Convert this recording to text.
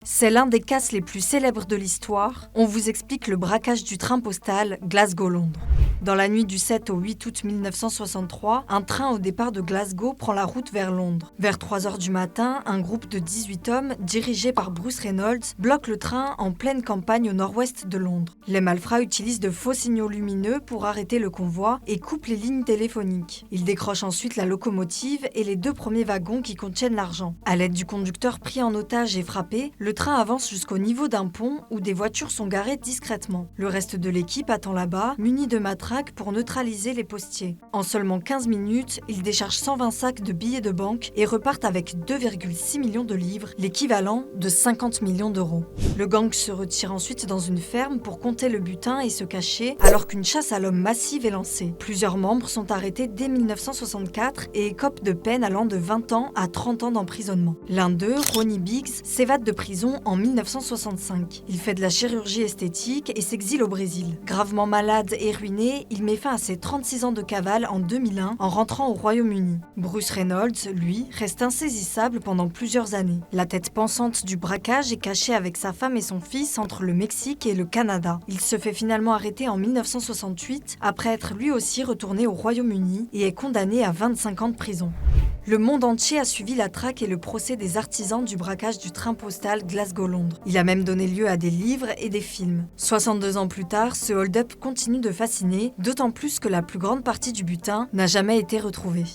C'est l'un des cas les plus célèbres de l'histoire. On vous explique le braquage du train postal Glasgow-Londres. Dans la nuit du 7 au 8 août 1963, un train au départ de Glasgow prend la route vers Londres. Vers 3 heures du matin, un groupe de 18 hommes, dirigé par Bruce Reynolds, bloque le train en pleine campagne au nord-ouest de Londres. Les malfrats utilisent de faux signaux lumineux pour arrêter le convoi et coupent les lignes téléphoniques. Ils décrochent ensuite la locomotive et les 2 premiers wagons qui contiennent l'argent. À l'aide du conducteur pris en otage et frappé, le train avance jusqu'au niveau d'un pont où des voitures sont garées discrètement. Le reste de l'équipe attend là-bas, muni de matraques pour neutraliser les postiers. En seulement 15 minutes, ils déchargent 120 sacs de billets de banque et repartent avec 2,6 millions de livres, l'équivalent de 50 millions d'euros. Le gang se retire ensuite dans une ferme pour compter le butin et se cacher, alors qu'une chasse à l'homme massive est lancée. Plusieurs membres sont arrêtés dès 1964 et écopent de peines allant de 20 ans à 30 ans d'emprisonnement. L'un d'eux, Ronnie Biggs, s'évade de prison en 1965. Il fait de la chirurgie esthétique et s'exile au Brésil. Gravement malade et ruiné, il met fin à ses 36 ans de cavale en 2001 en rentrant au Royaume-Uni. Bruce Reynolds, lui, reste insaisissable pendant plusieurs années. La tête pensante du braquage est cachée avec sa femme et son fils entre le Mexique et le Canada. Il se fait finalement arrêter en 1968 après être lui aussi retourné au Royaume-Uni et est condamné à 25 ans de prison. Le monde entier a suivi la traque et le procès des artisans du braquage du train postal Glasgow-Londres. Il a même donné lieu à des livres et des films. 62 ans plus tard, ce hold-up continue de fasciner, d'autant plus que la plus grande partie du butin n'a jamais été retrouvée.